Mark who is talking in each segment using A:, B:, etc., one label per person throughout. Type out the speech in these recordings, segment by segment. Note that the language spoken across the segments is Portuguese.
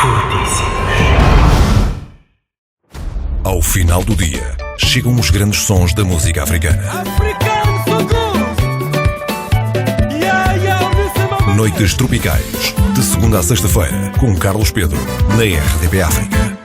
A: Fortíssimos.
B: Ao final do dia, chegam os grandes sons da música africana. Noites Tropicais, de segunda a sexta-feira, com Carlos Pedro, na RDP África.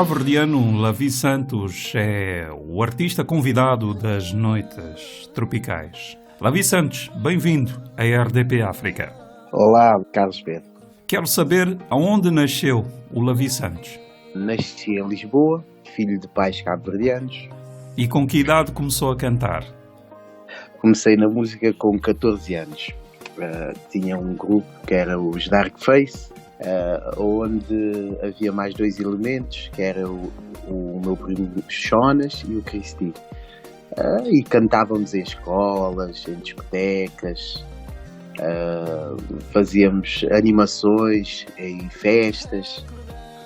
C: cabo-verdiano Lavi Santos é o artista convidado das Noites Tropicais. Lavi Santos, bem-vindo à RDP África.
D: Olá, Carlos Pedro.
C: Quero saber aonde nasceu o Lavi Santos.
D: Nasci em Lisboa, filho de pais cabo-verdianos.
C: E com que idade começou a cantar?
D: Comecei na música com 14 anos. Tinha um grupo que era os Dark Face, onde havia mais dois elementos, que era o meu primo Jonas e o Cristi. E cantávamos em escolas, em discotecas. fazíamos animações em festas.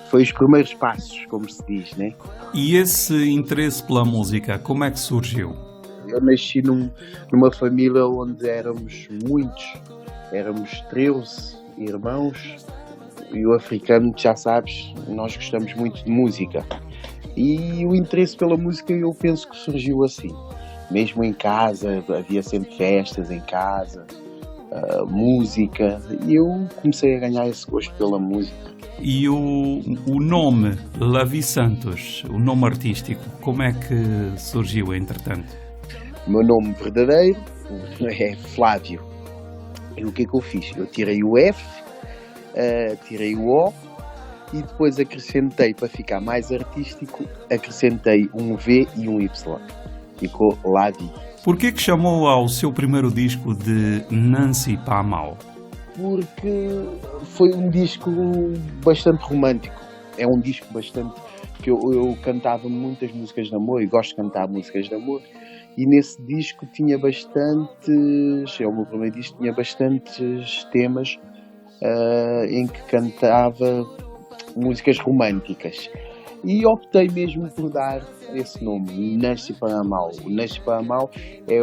D: Foi os primeiros passos, como se diz, né?
C: E esse interesse pela música, como é que surgiu?
D: Eu nasci numa família onde éramos muitos, éramos 13 irmãos, e o africano, já sabes, nós gostamos muito de música. E o interesse pela música eu penso que surgiu assim. Mesmo em casa, havia sempre festas em casa, música, e eu comecei a ganhar esse gosto pela música.
C: E o nome Lavi Santos, o nome artístico, como é que surgiu entretanto?
D: O meu nome verdadeiro é Flávio. E o que é que eu fiz? Eu tirei o F, tirei o O e depois acrescentei, para ficar mais artístico, acrescentei um V e um Y. Ficou Lavi.
C: Porquê que chamou ao seu primeiro disco de Nancy Pamau?
D: Porque foi um disco bastante romântico. É um disco bastante... que eu cantava muitas músicas de amor e gosto de cantar músicas de amor. E nesse disco tinha bastantes... É o meu primeiro disco, tinha bastantes temas em que cantava músicas românticas. E optei mesmo por dar esse nome, Nancy Pamau. O Nancy Pamau é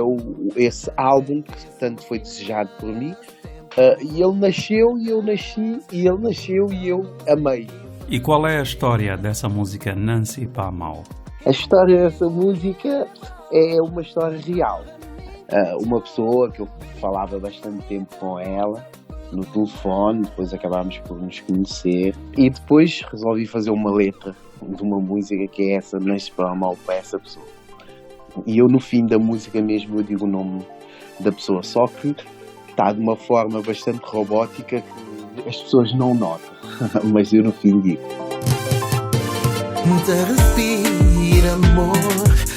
D: esse álbum que tanto foi desejado por mim. E ele nasceu e eu nasci, e ele nasceu e eu amei.
C: E qual é a história dessa música Nancy Pamau?
D: A história dessa música é uma história real. Uma pessoa que eu falava bastante tempo com ela, no telefone, depois acabámos por nos conhecer e depois resolvi fazer uma letra de uma música que é essa, Nancy Pamau, para essa pessoa. E eu no fim da música mesmo eu digo o nome da pessoa, só que está de uma forma bastante robótica que as pessoas não notam, mas eu no fim digo.
A: Te respira amor,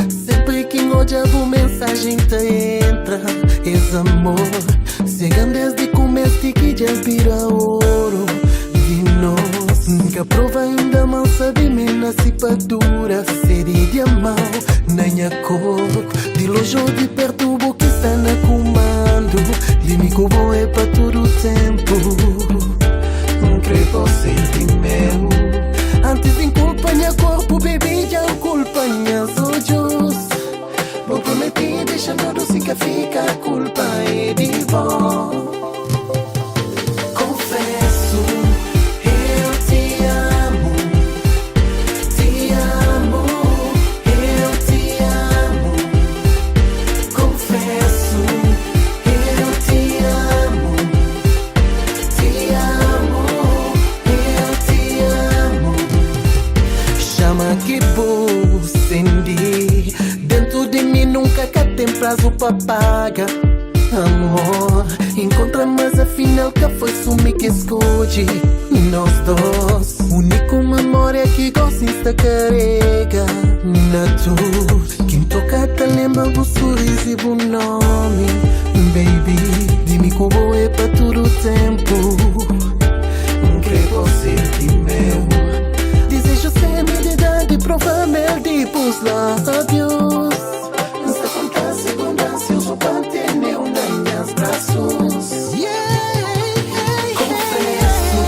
A: sempre que olhavo mensagem te entra, és amor, chegam desde começo que já vira ouro, de nós, nunca prova ainda mal sabe me nasce para dura, sede de amar, nem a cor, de longe ou de perto o que está na comando, de mim como é para todo o tempo, não creio você de meu. Antes de culpa minha corpo, baby, já culpa minhas olhos. Vou prometer, deixa meu doce que fica, a culpa é de vós. Confesso, eu te amo, eu te amo. Confesso, eu te amo, eu te amo. Chama que vou acender dentro de mim, nunca cá tem prazo pra pagar. Amor, encontra mas afinal que foi sumir que esconde nós dois. Único memória que gosto está carrega na tu. Quem toca te lembra do sorriso e do nome. Baby, de mim como é para todo o tempo. Creio você de meu. Desejo ser medida prova mel de pus lábios. Nesta conta segunda, eu sou panteneu nas minhas braços. Confesso,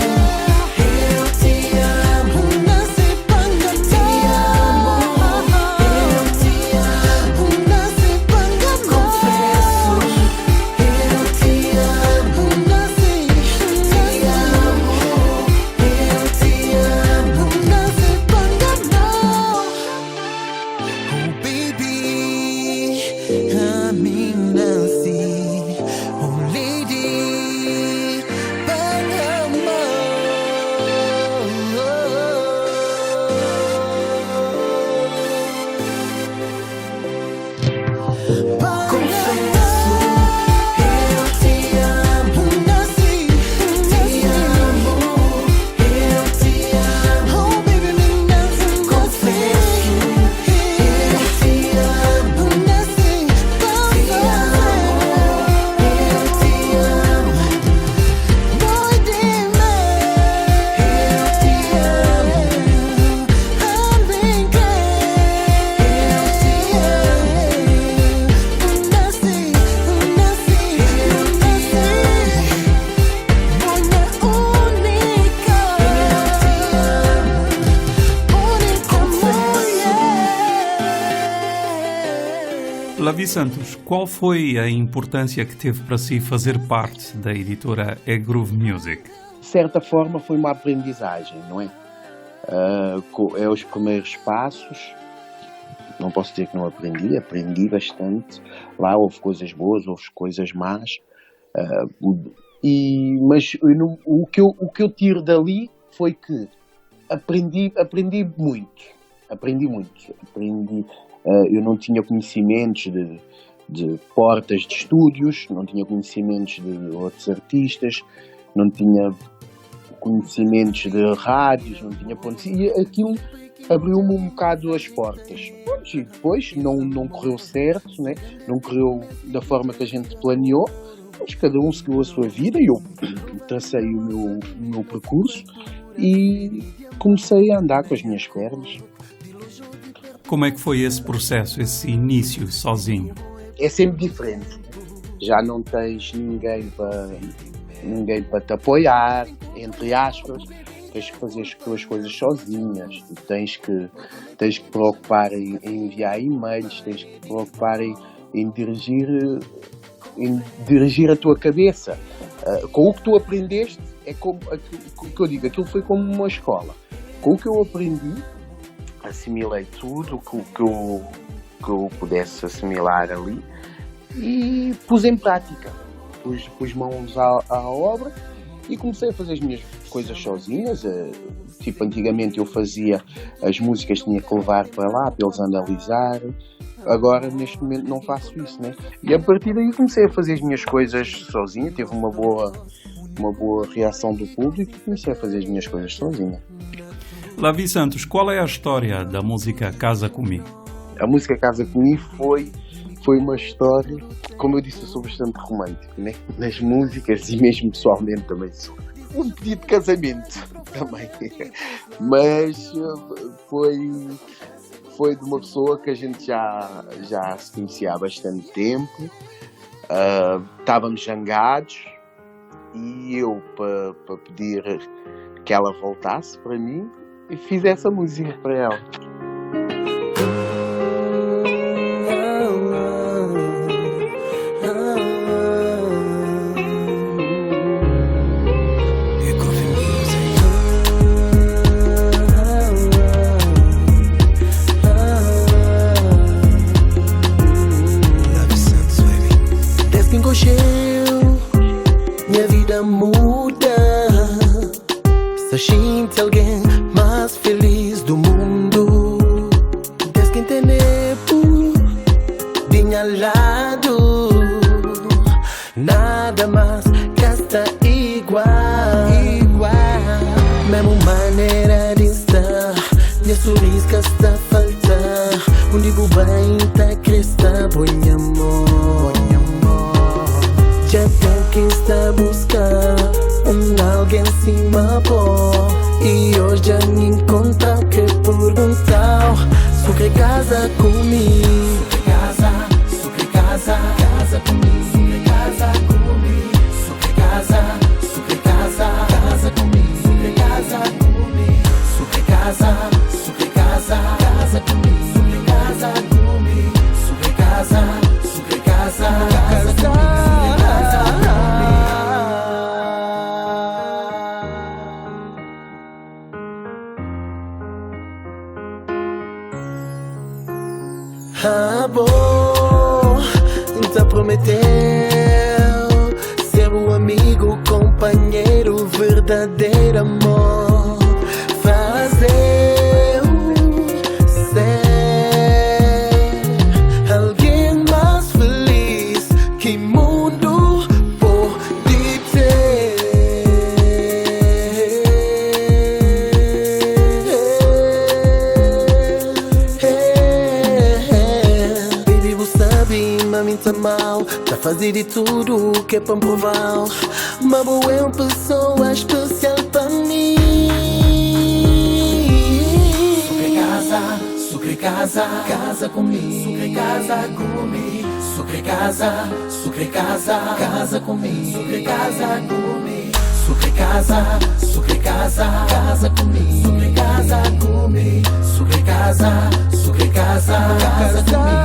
C: Lavi Santos, qual foi a importância que teve para si fazer parte da editora E-Groove Music?
D: De certa forma foi uma aprendizagem, não é? É os primeiros passos. Não posso dizer que não aprendi bastante. Lá houve coisas boas, houve coisas más. Mas o que eu tiro dali foi que aprendi muito. Eu não tinha conhecimentos de portas de estúdios, não tinha conhecimentos de outros artistas, não tinha conhecimentos de rádios, não tinha pontos. E aquilo abriu-me um bocado as portas. E depois não correu certo, né? Não correu da forma que a gente planeou, mas cada um seguiu a sua vida e eu tracei o meu percurso e comecei a andar com as minhas pernas.
C: Como é que foi esse processo, esse início sozinho?
D: É sempre diferente. Já não tens ninguém para te apoiar, entre aspas. Tens que fazer as tuas coisas sozinhas. Tens que te preocupar em enviar e-mails, tens que te preocupar em dirigir a tua cabeça. Com o que tu aprendeste, é como o que eu digo, aquilo foi como uma escola. Com o que eu aprendi, assimilei tudo o que eu pudesse assimilar ali e pus em prática. Pus mãos à obra e comecei a fazer as minhas coisas sozinhas. Tipo, antigamente eu fazia as músicas, tinha que levar para lá para eles analisarem. Agora, neste momento, não faço isso, né? E a partir daí comecei a fazer as minhas coisas sozinho. Teve uma boa reação do público e comecei a fazer as minhas coisas sozinho.
C: Lavi Santos, qual é a história da música Casa Comigo?
D: A música Casa Comigo foi uma história, como eu disse, eu sou bastante romântico, né? Nas músicas e mesmo pessoalmente também sou. Um pedido de casamento também. Mas foi de uma pessoa que a gente já se conhecia há bastante tempo. Estávamos zangados e eu, para pedir que ela voltasse para mim, e fiz essa música para ela.
A: Desde que encoxeu, minha vida muda. Se sinto alguém mais feliz do mundo. Desde que entendeu de meu lado, nada mais que está igual. Mesma maneira de estar, minha sorriso que está a faltar. Onde vou bem tá cresta, bom amor. Já tem que estar a buscar alguém cima pô. E hoje já me encontra que perguntar se quer casa comigo. Se quer casa comigo. Se quer casa comigo. Se quer casa comigo. Se quer casa comigo. Se quer casa comigo. Se quer casa comigo. Se quer casa comigo. Bom, te prometeu ser o amigo, companheiro, verdadeiro amor. Fazer ser alguém mais feliz que mundo pode ter. Baby, você sabe, mami tá mal, tá fazendo de tudo que é pra me provar. Mas boa é uma pessoa especial pra mim. Sucre casa comigo. Sucre casa comigo. Sucre casa comigo. Sucre casa comigo. sobre casa, casa comigo, sobre casa comigo, sobre casa comigo, sobre casa comigo.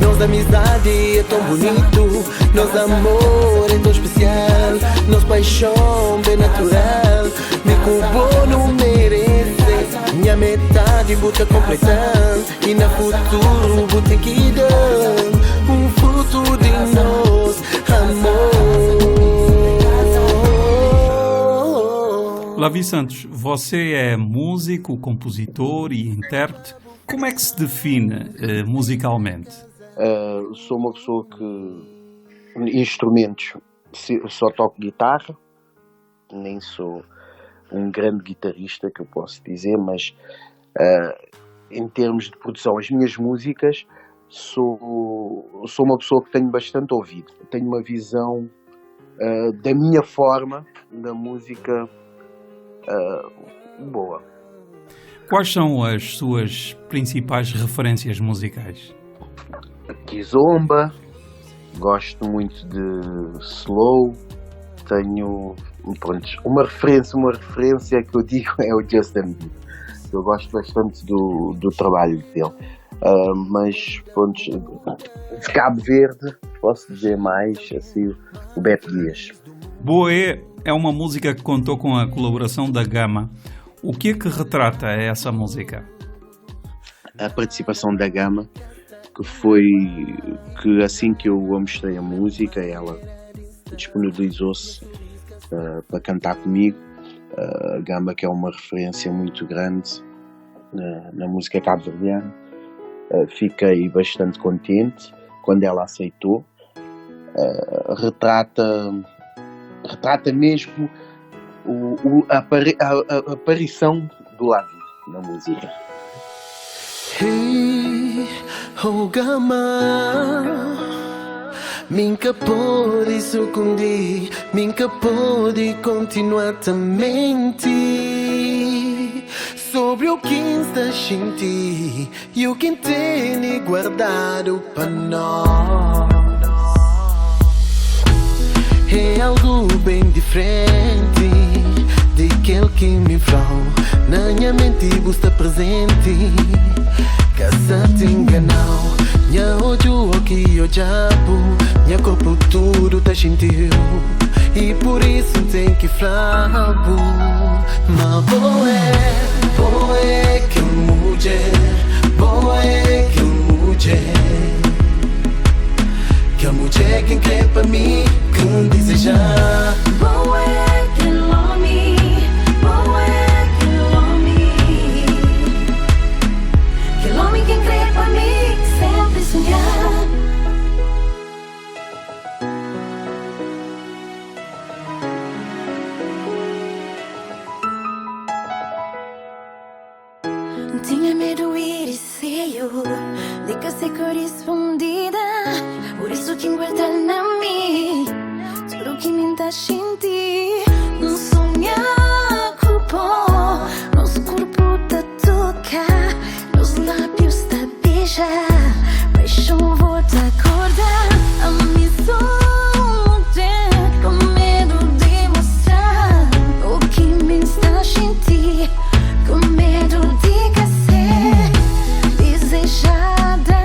A: Nossa amizade é tão bonito, nosso amor é tão especial, nossa paixão bem natural, me culpou não merece, minha metade busca completar, e na futuro vou ter que dar um fruto de nosso amor.
C: Lavi Santos, você é músico, compositor e intérprete. Como é que se define musicalmente?
D: Sou uma pessoa que instrumentos só toco guitarra, nem sou um grande guitarrista que eu posso dizer, mas em termos de produção, as minhas músicas sou uma pessoa que tenho bastante ouvido, tenho uma visão da minha forma da música boa.
C: Quais são as suas principais referências musicais?
D: Kizomba, gosto muito de slow, tenho uma referência que eu digo é o Justin Bieber. Eu gosto bastante do trabalho dele, mas pronto, de Cabo Verde posso dizer mais assim, o Beto Dias.
C: Boé é uma música que contou com a colaboração da Gama. O que é que retrata essa música?
D: A participação da Gama, que assim que eu mostrei a música, ela disponibilizou-se para cantar comigo. A Gama, que é uma referência muito grande na música cabo-verdiana, fiquei bastante contente quando ela aceitou. Retrata mesmo a aparição do Lavi na música.
A: Hey, oh Gama, minha pode sucumbir, minha pode continuar a mentir sobre o que está sentindo e o que tem guardado para nós. É algo bem diferente daquele que me falou. Na minha mente está presente, casa te enganou. Minha olho aqui eu jabo, minha corpo tudo tá sentiu, e por isso tem que falar. Mas boé que mulher, boé que mulher, que a mulher quem crê pra mim, quem desejar.
E: Boé que l'homme, que l'homme quem crê pra mim, sempre sonhar. Tinha medo e receio de que ser correspondida, por isso que guarda na mim tudo que me dá sentir. Não sonhar culpou, nosso corpo tá tocar, nos lábios tá beijar, paixão volta a acordar. A missão tem com medo de mostrar o que me está sentir, com medo de ser desejada,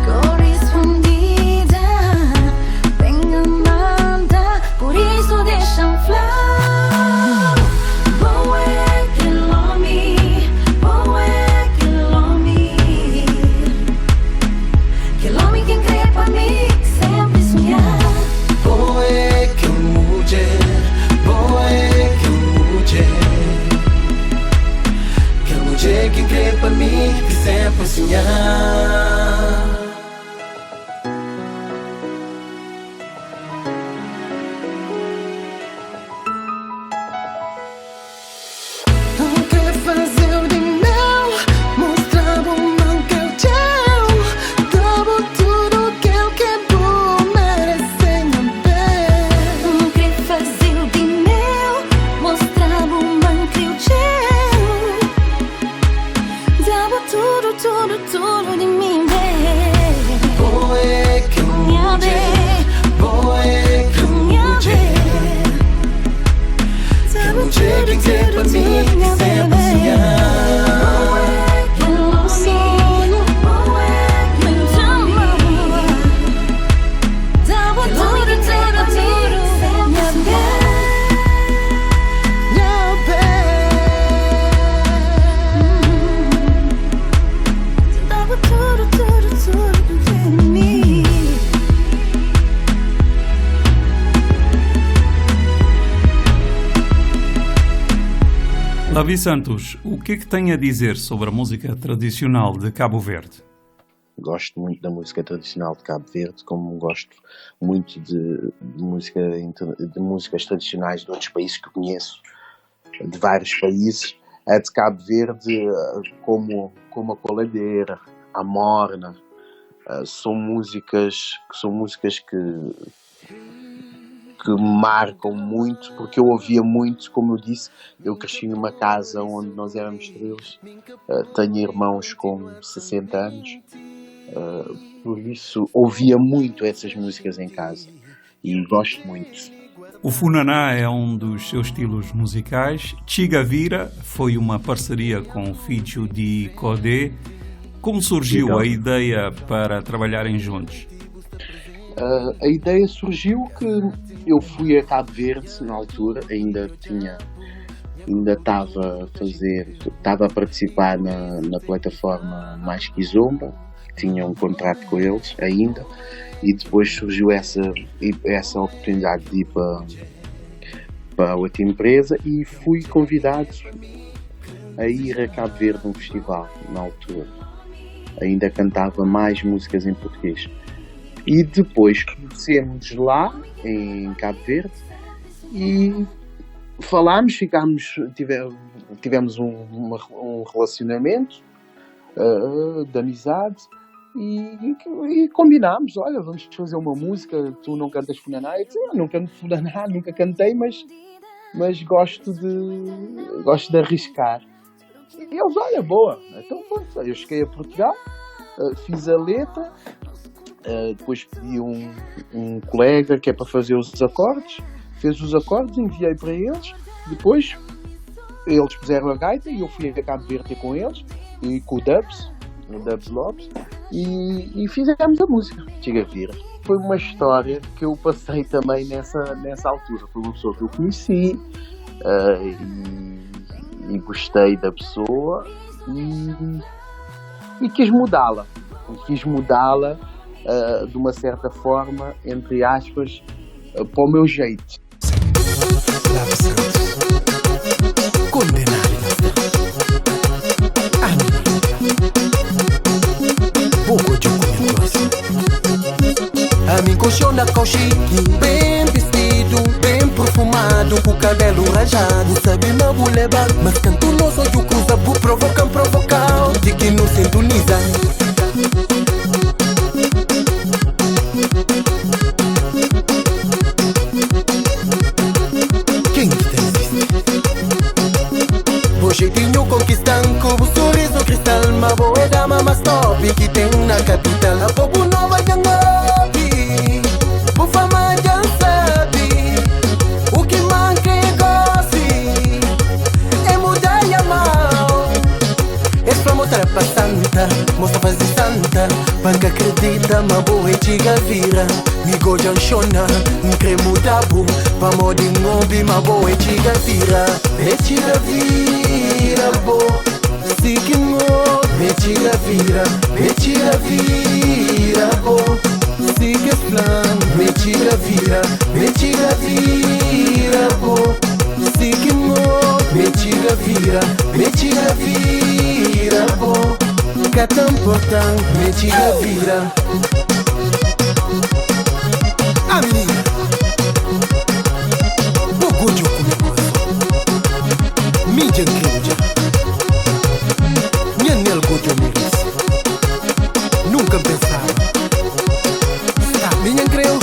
E: correspondida, bem amada, por isso deixa-me falar. Boé que l'homme, que l'homme quem crê pra mim, sempre sonhar.
A: Boé que mulher, que a mulher que crê pra mim, que sempre sonhar. Não quer fazer o de mel, mostrar o mal que eu tenho, dou tudo
C: Lavi Santos, o que é que tem a dizer sobre a música tradicional de Cabo Verde?
D: Gosto muito da música tradicional de Cabo Verde, como gosto muito de músicas tradicionais de outros países que conheço, de vários países. A de Cabo Verde, como a Coladeira, a Morna, são músicas que me marcam muito, porque eu ouvia muito, como eu disse, eu cresci numa casa onde nós éramos 3, tenho irmãos com 60 anos, por isso ouvia muito essas músicas em casa e gosto muito.
C: O Funaná é um dos seus estilos musicais. Chigavira foi uma parceria com o Fitcho de Codé. Como surgiu a ideia para trabalharem juntos?
D: A ideia surgiu que eu fui a Cabo Verde na altura, ainda estava a participar na plataforma Mais Kizomba, tinha um contrato com eles ainda, e depois surgiu essa oportunidade de ir para outra empresa e fui convidado a ir a Cabo Verde num festival na altura. Ainda cantava mais músicas em português. E depois conhecemos lá, em Cabo Verde, e falámos, tivemos um relacionamento de amizade e combinámos, olha, vamos fazer uma música, tu não cantas Funaná? Eu disse, não canto Funaná, nunca cantei, mas gosto de arriscar. E eles, olha, boa, então pronto, eu cheguei a Portugal, fiz a letra, depois pedi um colega que é para fazer os acordes, fez os acordes, enviei para eles, depois eles puseram a gaita e eu fui a Cabo Verde com eles e com o Dubs Lopes e fizemos a música, Chigavira. Foi uma história que eu passei também nessa altura, foi uma pessoa que eu conheci e gostei da pessoa e quis mudá-la de uma certa forma, entre aspas, para o meu jeito.
A: Lavi Santos, condenado. Pouco de negócio. A mim colchona com chique, bem vestido, bem perfumado, com o cabelo rajado, sabe na buleba, mas canto nos olhos cruza, provocar, de que não sintoniza. Jeitinho conquistanco, o sorriso cristal, uma boa dama mais top que tem na capital. A povo nova já ouve, o fama já sabe, o que manca é gosse, é mudar a mão. É pra mostrar pra santa, mostra fazer santa, para que acredita, uma boa Chigavira. Me gojan shona, cremo tabu, pa modi ngombi, uma boa Chigavira. É Chigavira, bo, signo, é Chigavira, bo, sigue flan, é Chigavira, bo, signo, é Chigavira, bo, catam portão, é Chigavira. A menina, pouco de mídia incrível. Minha nel gojo miris. Nunca pensava. Minha creu.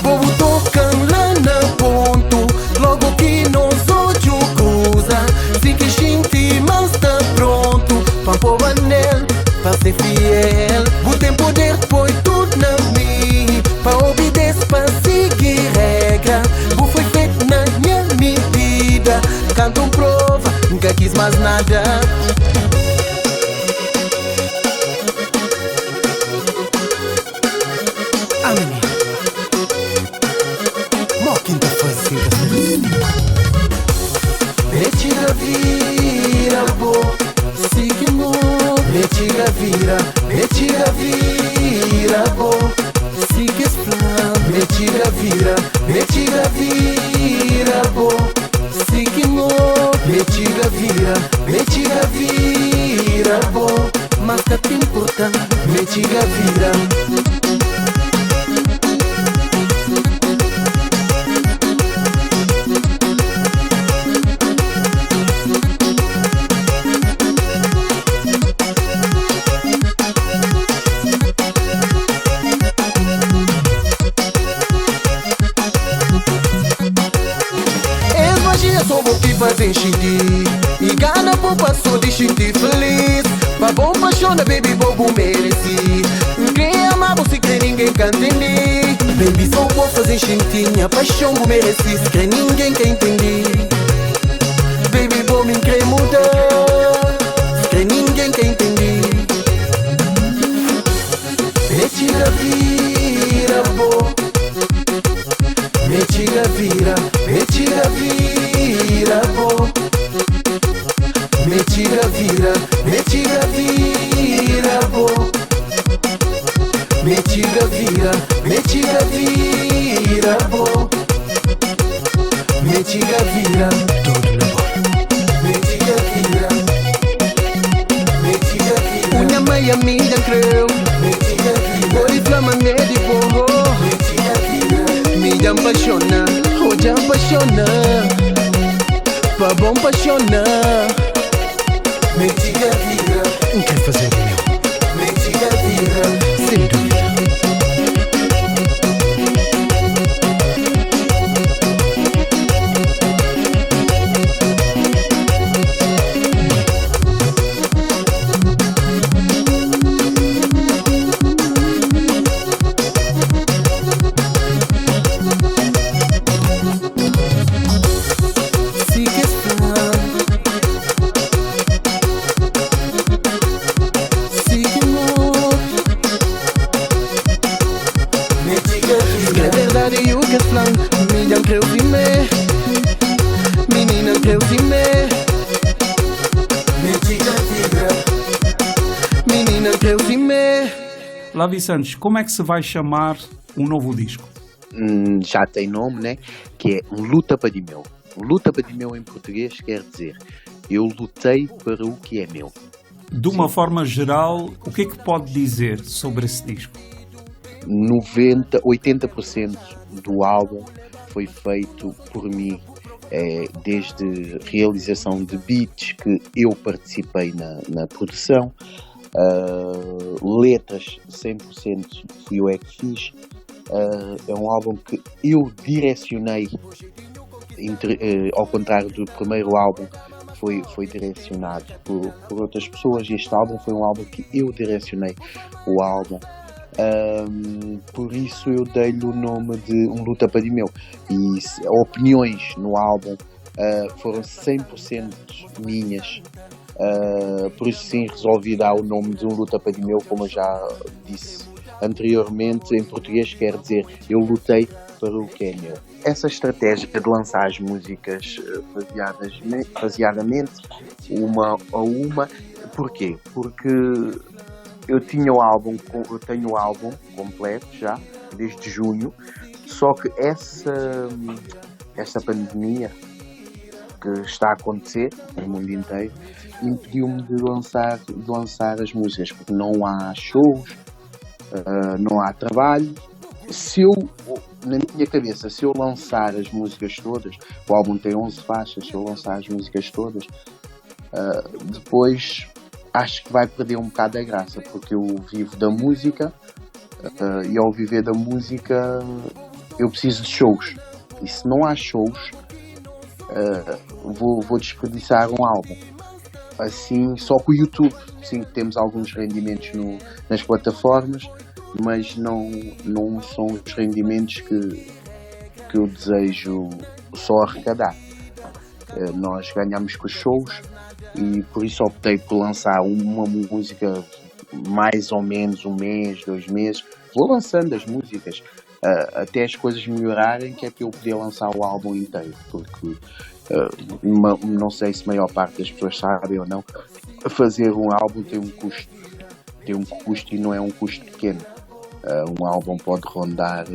A: Povo tocam lá na ponto, logo que nos olhos cruza. Se que gente mas tá pronto, pra pôr anel, pra ser fiel. O tempo depois tudo na mim, pra obedecer, pra seguir regra. O foi feito na minha medida, canto prova, nunca quis mais nada. A menina, mó quinta fazenda. É Chigavira, bo, signo, é Chigavira, bo, Siga flan, metiga vira, bo. Sigimo, metiga vira, bo. Mas que te importa, metiga vira.
F: Só vou te fazer enxindir e gana por passou de sentir feliz. Pra bom paixona, baby, bobo mereci. Quem ama você crê ninguém can entender.
A: Baby, só vou fazer enxintir, minha paixão vou merecer. Se crê ninguém quer entender. Baby, vou me querer mudar. Se crê ninguém quer entender. Metiga vira, bo. Metiga vira, bo. Metiga vira, bo. Metiga vira, bo. Metiga vira, tudo na boa. Metiga vira, unha meia milha creu. Metiga vira, oi flama de boho. Metiga vira, me apaixona, hoje apaixona. Pra bom apaixonar. Metiga vira, quer fazer o meu. Metiga vira, sem dúvida.
C: Lavi Santos, como é que se vai chamar um novo disco?
D: Já tem nome, né? Que é Um Luta para de Meu. Luta para de Meu em português quer dizer eu lutei para o que é meu.
C: De uma forma geral, o que é que pode dizer sobre esse disco?
D: 80% do álbum foi feito por mim, desde realização de beats que eu participei na produção, letras 100% fui eu que fiz. É um álbum que eu direcionei, ao contrário do primeiro álbum, foi direcionado por outras pessoas. Este álbum foi um álbum que eu direcionei o álbum. Por isso eu dei-lhe o nome de Um Luta para de Meu. E opiniões no álbum foram 100% minhas. Por isso sim resolvi dar o nome de Um Luta para de Meu, como eu já disse anteriormente. Em português quer dizer eu lutei para o que é meu. Essa estratégia de lançar as músicas faseadamente, uma a uma, porquê? Porque eu tenho o álbum completo já, desde junho, só que essa pandemia que está a acontecer no mundo inteiro impediu-me de lançar as músicas, porque não há shows, não há trabalho. Na minha cabeça, se eu lançar as músicas todas, o álbum tem 11 faixas, se eu lançar as músicas todas, depois acho que vai perder um bocado a graça, porque eu vivo da música, e ao viver da música eu preciso de shows, e se não há shows, vou desperdiçar um álbum. Assim, só com o YouTube, sim, temos alguns rendimentos nas plataformas, mas não são os rendimentos que eu desejo só arrecadar. Nós ganhamos com os shows e por isso optei por lançar uma música mais ou menos um mês, 2 meses. Vou lançando as músicas até as coisas melhorarem, que é para eu poder lançar o álbum inteiro, porque não sei se a maior parte das pessoas sabem ou não, fazer um álbum tem um custo e não é um custo pequeno. Um álbum pode rondar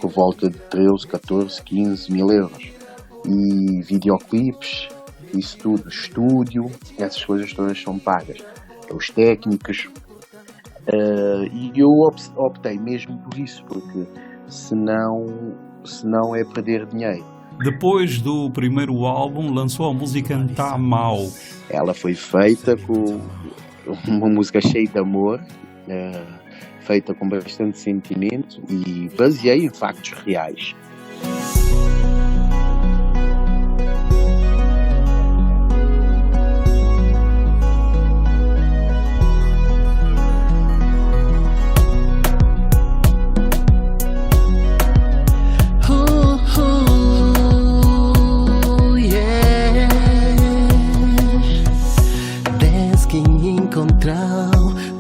D: por volta de 13, 14, 15 mil euros. E videoclipes, isso tudo, estúdio, essas coisas todas são pagas. Os técnicos. E eu optei mesmo por isso, porque senão é perder dinheiro.
C: Depois do primeiro álbum, lançou a música Tá Mal.
D: Ela foi feita com uma música cheia de amor, feita com bastante sentimento e baseei em factos reais.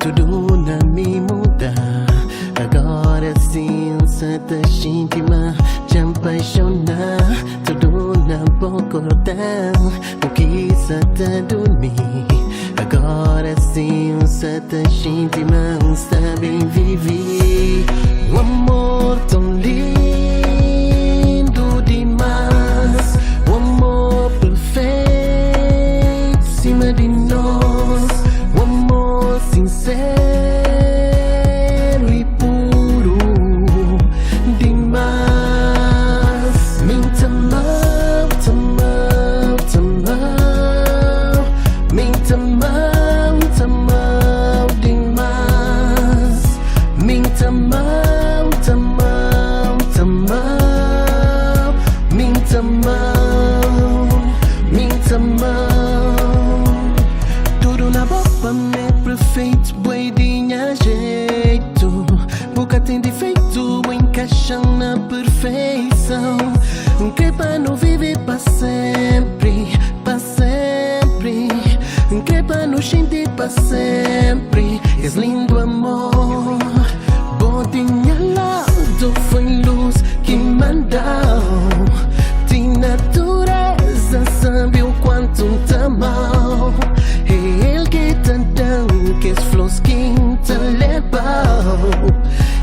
F: Tudo na me muda. Agora sim, certa íntima te apaixona. Tudo na boca o que está dormir. Agora sim, certa íntima sabem viver. O amor tão lindo demais. O amor perfeito cima de nós. O amor sincero e puro demais. Me tamau, tamau, tamau. Me tamau, tamau demais. Me tamau, tamau, tamau. Me tamau, me tamau. Tudo na boca é perfeito, boidinha jeito. Boca tem defeito, encaixa na perfeição. Que para não viver para sempre, para sempre. Que para não sentir para sempre. És lindo amor, boidinha lado foi luz que mandou. De natureza sabe o quanto tá mal. Ele que te dão, que as flores que te levou.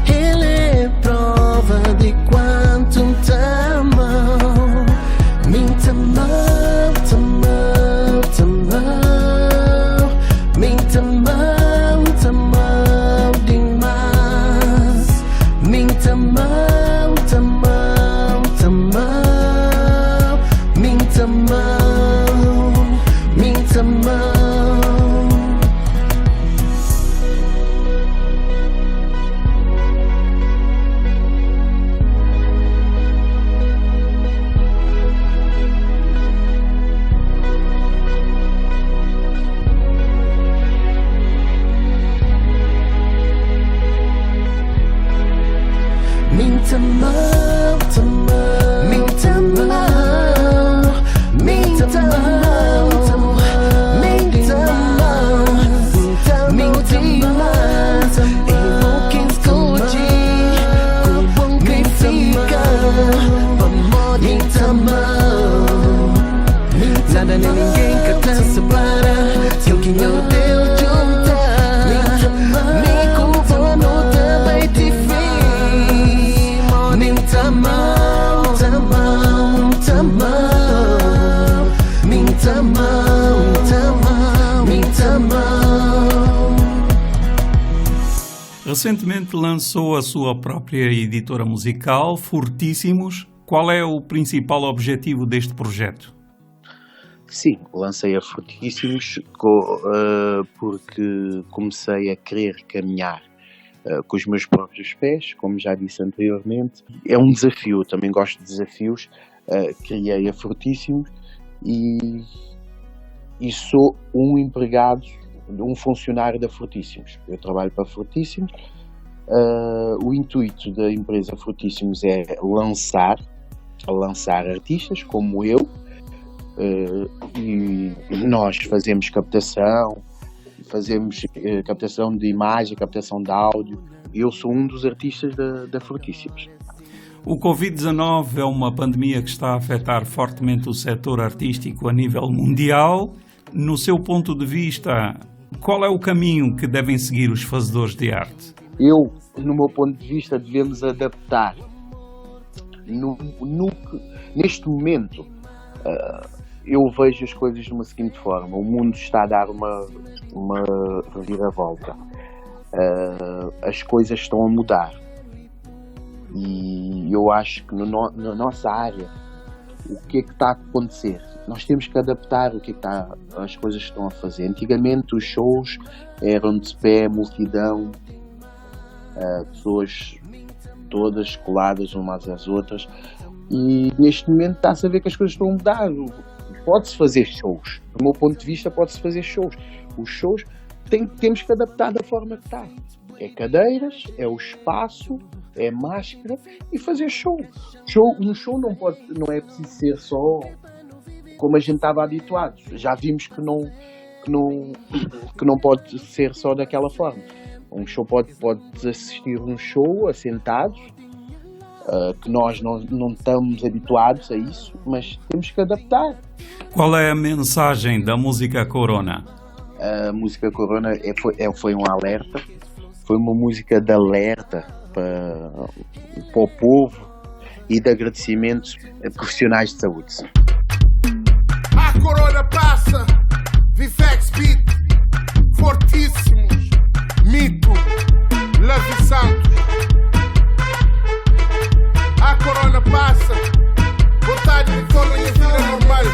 F: Ele é prova de quanto te amou. Me tamou, tamou, tamou. Me tamou, tamou demais. Me tamou, tamou, tamou. Me tamou, me tamou. Me tamau, tamau, me tamau, me tamau, me tamau, me tamau. Eu que escolhi, com bom que fica, me tamau. Nada nem ninguém que te separa, se o que eu deu juntar, me conformo também te fiz. Me tamau, tamau, tamau. Me tamau, tamau, me tamau.
C: Recentemente lançou a sua própria editora musical, Fortíssimos. Qual é o principal objetivo deste projeto?
D: Sim, lancei a Fortíssimos porque comecei a querer caminhar com os meus próprios pés, como já disse anteriormente. É um desafio, eu também gosto de desafios. Criei a Fortíssimos e sou um empregado, um funcionário da Fortíssimos. Eu trabalho para a Fortíssimos. O intuito da empresa Fortíssimos é lançar artistas como eu, e nós fazemos captação de imagem, captação de áudio. Eu sou um dos artistas da Fortíssimos.
C: O Covid-19 é uma pandemia que está a afetar fortemente o setor artístico a nível mundial. No seu ponto de vista, qual é o caminho que devem seguir os fazedores de arte?
D: no meu ponto de vista, devemos adaptar. Neste momento, eu vejo as coisas de uma seguinte forma: o mundo está a dar uma reviravolta, as coisas estão a mudar, e eu acho que na nossa área, o que é que está a acontecer? Nós temos que adaptar as coisas que estão a fazer. Antigamente os shows eram de pé, multidão, pessoas todas coladas umas às outras, e neste momento está-se a ver que as coisas estão a mudar. Pode-se fazer shows, do meu ponto de vista pode-se fazer shows. Os shows temos que adaptar da forma que está. É cadeiras, é o espaço, é máscara e fazer show. Um show não é preciso ser só como a gente estava habituado. Já vimos que não pode ser só daquela forma. Um show pode assistir um show assentados, que nós não estamos habituados a isso, mas temos que adaptar.
C: Qual é a mensagem da música Corona?
D: A música Corona foi um alerta, foi uma música de alerta para o povo e de agradecimento a profissionais de saúde.
G: A Corona passa, Vifex Beat, fortíssimos, Mito, Lavi Santos. A Corona passa, vontade de torna a vida normal,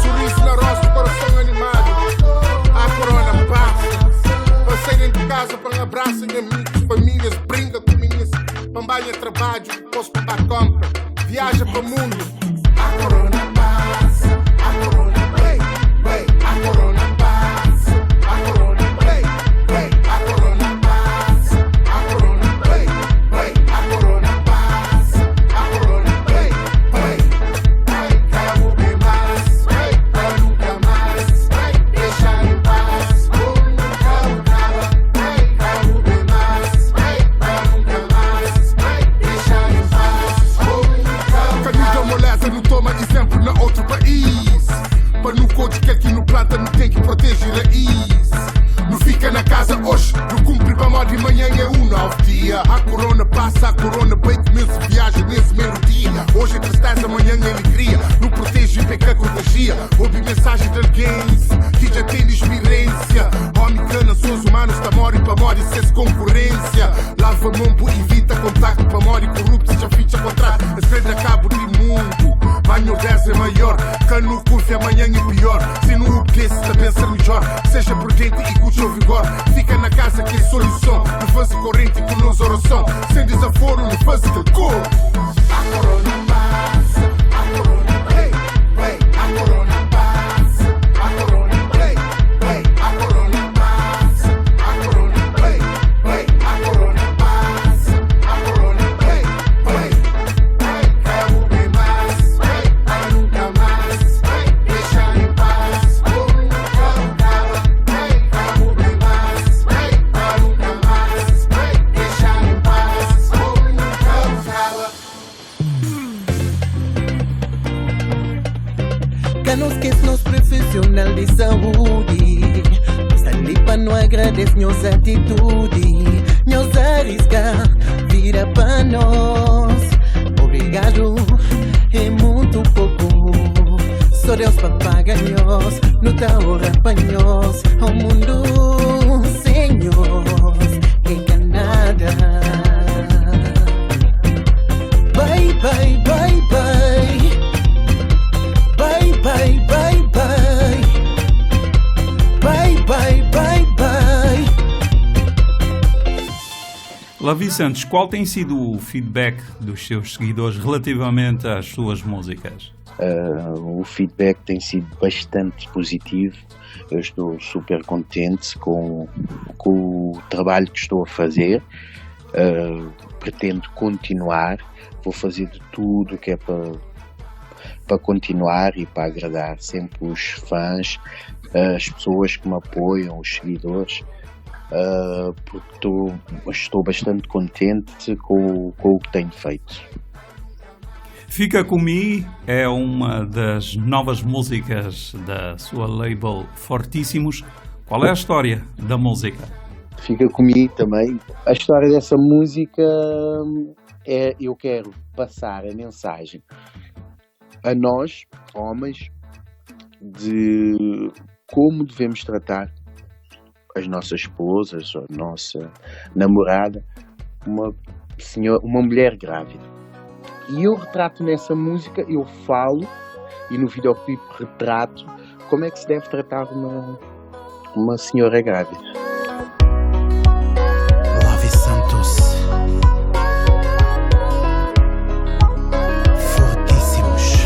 G: sorriso na roça, coração animado. A Corona passa, passei dentro de casa para um abraço em amigos, famílias, brinca com minhas, pambanha trabalho, posso pagar compra, viaja para o mundo. A Corona passa, a Corona vem, a Corona passa, a Corona vem, a Corona passa, a Corona vem, a Corona passa, a Corona vem, quero ver mais, para nunca mais, deixa em paz, nunca acaba, quero ver mais, para nunca mais, deixa em paz, Canida moleza não toma exemplo na outro país. Para no code que aqui no planta não tem que proteger raiz. Não fica na casa hoje, não cumpre para morrer manhã é um novo dia. A Corona passa, a Corona bem começa viagem nesse mesmo dia. Hoje é tristeza, amanhã é alegria. Não protege e peca contagia. Ouve mensagem de alguém que já tem experiência. Homem cana, sons humanos, tá mori para morrer sem concorrência. Lava a mão, evita contacto para morrer corrupto, já ficha contrato. Escreve a cabo do mundo. Banho 10 é maior, cano confia amanhã é pior. Se não obedece, também ser melhor. Seja prudente e com o seu vigor. Fica na casa que é solução. Não faz corrente com nos oração. Sem desaforo, não faz que cor. A Corona passa, a Corona vem, a Corona passa, a Corona vem, a Corona passa, a Corona vem, a Corona passa, a Corona vem, quero ver mais, para nunca mais, deixa em paz, nunca acaba, quero ver mais, para nunca mais, deixa em paz, nunca acaba.
A: Que não esquece nos profissional de saúde. Está ali para não agradecer nos atitude. Nos arrisca, vira para nós. Obrigado, é muito pouco. Só Deus para pagar nós. Não dá hora para nós. O mundo, Senhor, é nada. Bye, bye, bye, bye. Bye, bye, bye, bye. Bye, bye, bye, bye.
C: Lavi Santos, qual tem sido o feedback dos seus seguidores relativamente às suas músicas?
D: O feedback tem sido bastante positivo. Eu estou super contente com o trabalho que estou a fazer. Pretendo continuar. Vou fazer de tudo que é para continuar e para agradar sempre os fãs, as pessoas que me apoiam, os seguidores, porque estou bastante contente com o que tenho feito.
C: Fica Comigo é uma das novas músicas da sua label Fortíssimos. Qual é a história da música?
D: fica comigo também. A história dessa música eu quero passar a mensagem a nós, homens, de como devemos tratar as nossas esposas, a nossa namorada, uma mulher grávida. E eu retrato nessa música, eu falo, e no videoclipe retrato como é que se deve tratar uma senhora grávida.
A: Lavi Santos. Fortíssimos.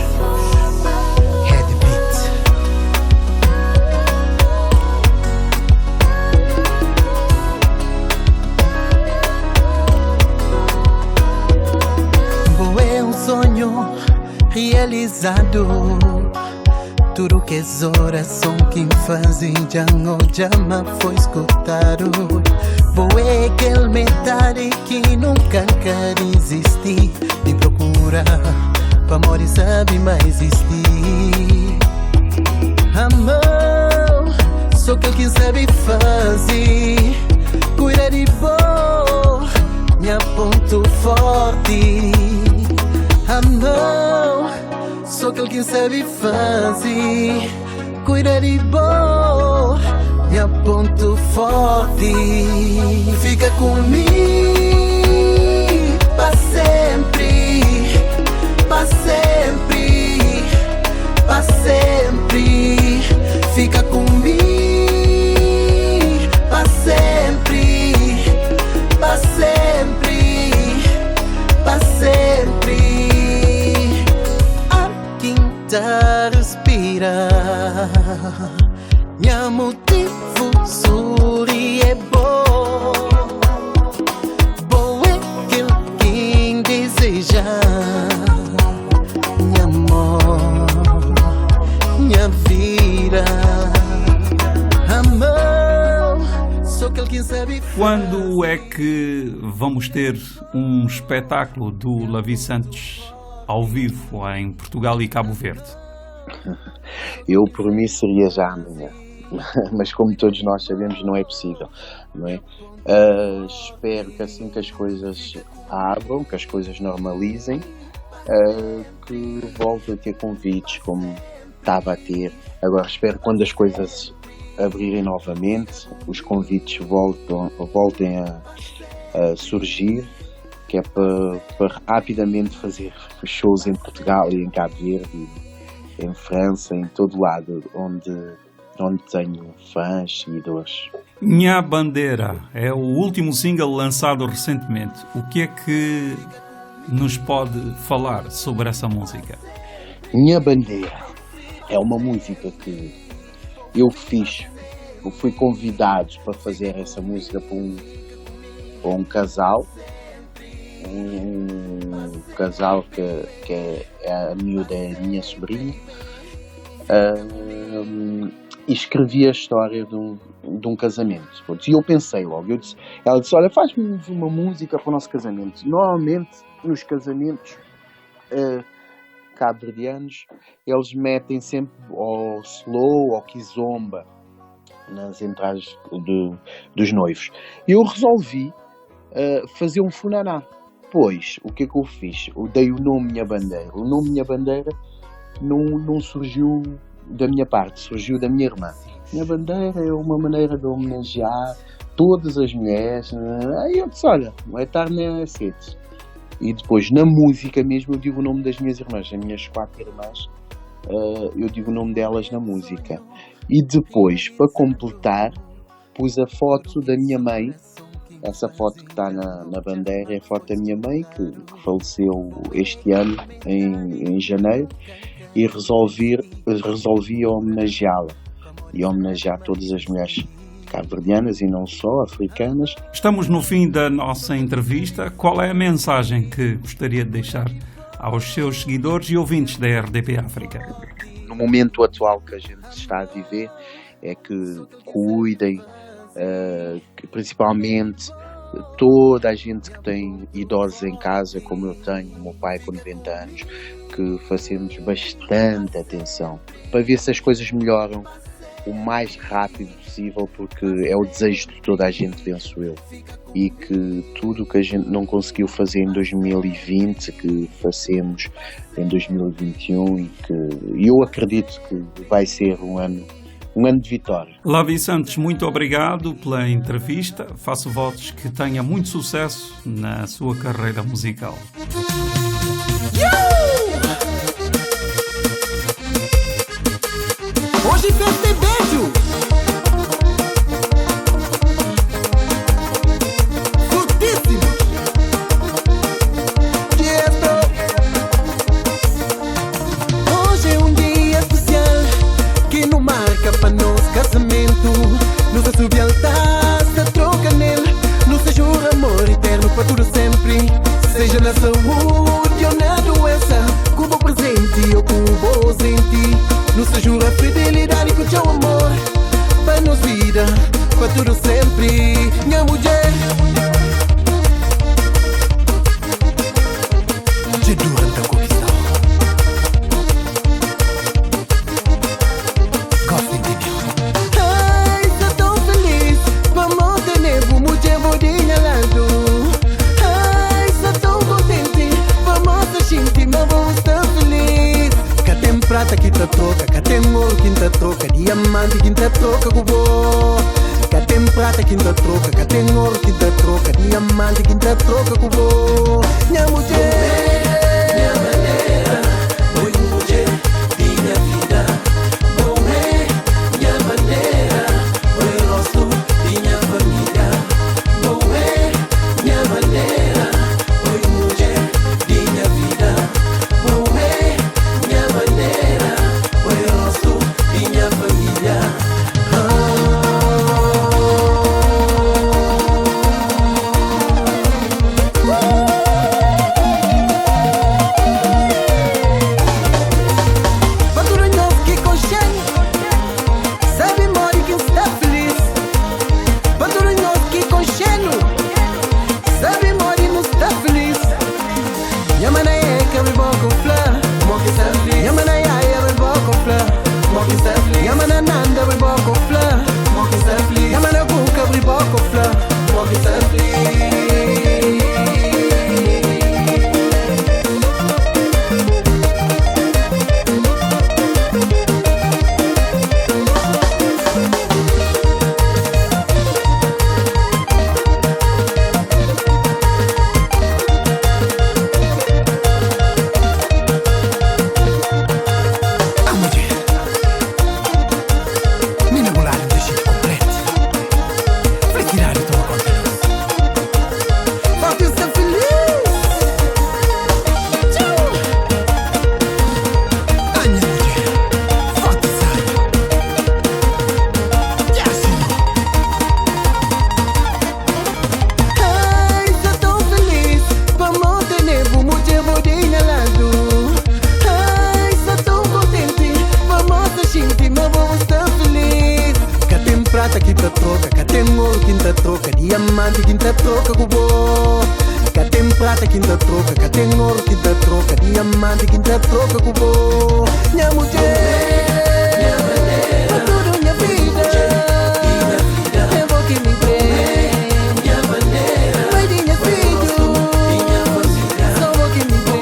A: Headbeat. É um sonho realizado. Tudo que as horas são quem fazem já não chama foi escutado. Boé aquele metade que nunca quer existir. De procura pra amor e sabe mais existir. Amor, só que quem sabe fazer. Cuida de bom, minha ponto forte. Amor, só que alguém sabe fazer. Cuida de bom, minha ponto forte. Fica comigo pra sempre, pra sempre, pra sempre. Fica comigo pra sempre, pra sempre, pra sempre. Respira, minha motivo sorri é bom. Bom é aquele quem deseja, minha amor, minha vida. Amor, só que quem sabe.
C: Quando é que vamos ter um espetáculo do Lavi Santos ao vivo em Portugal e Cabo Verde?
D: Eu, por mim, seria já amanhã. Mas como todos nós sabemos, não é possível, não é? Espero que assim que as coisas abram, que as coisas normalizem, que volte a ter convites como estava a ter. Agora espero que quando as coisas abrirem novamente, os convites voltem a surgir, que é para rapidamente fazer shows em Portugal e em Cabo Verde, em França, em todo lado onde tenho fãs, seguidores.
C: Minha Bandeira é o último single lançado recentemente. O que é que nos pode falar sobre essa música?
D: Minha Bandeira é uma música que eu fiz. Eu fui convidado para fazer essa música para um casal. Um casal que é a miúda, é a minha sobrinha, e escrevi a história de um casamento. E eu pensei logo, ela disse, olha, faz-me uma música para o nosso casamento. Normalmente nos casamentos cabo-verdianos eles metem sempre ou slow ou kizomba nas entradas dos noivos. Eu resolvi fazer um funaná. Pois, o que é que eu fiz? Eu dei o nome Minha Bandeira. O nome Minha Bandeira não surgiu da minha parte, surgiu da minha irmã. Minha Bandeira é uma maneira de homenagear todas as mulheres. Aí eu disse, olha, vai estar na sede. E depois, na música mesmo, eu digo o nome das minhas irmãs. As minhas 4 irmãs, eu digo o nome delas na música. E depois, para completar, pus a foto da minha mãe. Essa foto que está na bandeira é a foto da minha mãe, que faleceu este ano, em janeiro, e resolvi homenageá-la e homenagear todas as mulheres cabo-verdianas e não só, africanas.
C: Estamos no fim da nossa entrevista. Qual é a mensagem que gostaria de deixar aos seus seguidores e ouvintes da RDP África?
D: No momento atual que a gente está a viver, é que cuidem, que principalmente toda a gente que tem idosos em casa, como eu tenho, o meu pai com 90 anos, que façamos bastante atenção para ver se as coisas melhoram o mais rápido possível, porque é o desejo de toda a gente, penso eu, e que tudo o que a gente não conseguiu fazer em 2020, que façamos em 2021, e eu acredito que vai ser um ano de vitória.
C: Lavi Santos, muito obrigado pela entrevista. Faço votos que tenha muito sucesso na sua carreira musical.
F: Hoje festa é beijo. Frutíssimo. Yeah, bro. Hoje é um dia especial que não marca para nós casamento. Nos assobia altar, se troca nele. Nos jura amor eterno para tudo sempre. Seja na saúde ou na doença, com o presente ou com o ausente. Nos jura fidelidade com o teu amor, para nos vida, para tudo sempre. Minha mulher, te durante a conquistar. Gostem de Deus. Ai, sou tão feliz, vamos ter nevo, mulher vodinha lado. Ai, sou tão contente, vamos ter gente, mas vamos estar feliz. Que tem prata que te troca, que tem ouro que te troca, diamante que te troca com vó. Que tem prata que te troca, que tem ouro que te troca, diamante que te troca com vó. Minha mulher, minha maneira, oi mulher, minha vida. Bom é, minha maneira, oi rosto, minha família. Bom é, minha maneira, oi mulher, minha vida. Bom é, minha maneira, oi rosto, minha família. Patrulhos que conchegam, sabe mori quem está feliz. Patrulhos que conchegam, sabe mori não está feliz. Yamana é que abre boca com flor, morre está feliz. Yamana é abre boca com flor, morre está feliz. Yamana nanda abre boca com flor, morre está feliz. Yamana cuca abre boca com flor, morre está feliz. A mulher, mina bolada deixa de completo. Felicidade toma conta de nós. Falta eu ser feliz. Tchau. Ai, minha mulher, falta sai. Já senhor. Ai, sou tão feliz, vamos ter nevo, mulher vodinha lado. Ai, sou tão contente, vamos ter gente, mas vamos estar feliz. Que tem prata que te troca, que tem ouro que te troca, diamante que te troca com vó. Que tem prata que te troca, que tem ouro que te troca, diamante que te troca com vó. Minha mulher, minha maneira, tudo minha vida. É vou que me vê, minha maneira, mãe de minha filho, só vou que me vê,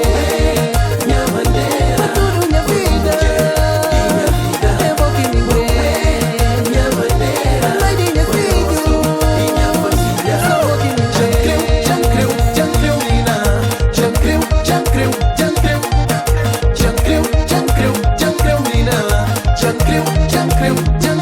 F: minha maneira, tudo minha vida. É vou que me vê, minha maneira, mãe de minha filho, só vou que me vê. Jancreu, jancreu, mina, jancreu, jancreu, jancreu, jancreu, jancreu, jancreu, mina, jancreu, jancreu, jancreu.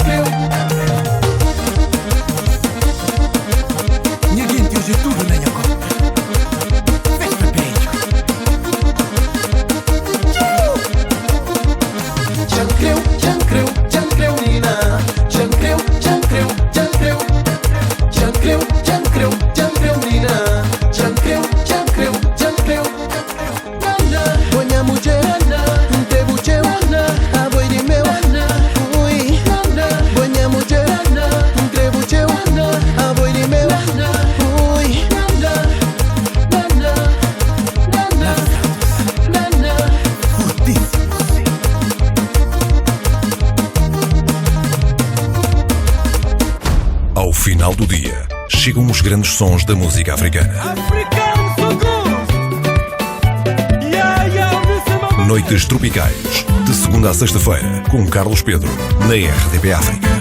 B: Ao final do dia, chegam os grandes sons da música africana. Noites Tropicais, de segunda a sexta-feira, com Carlos Pedro, na RDP África.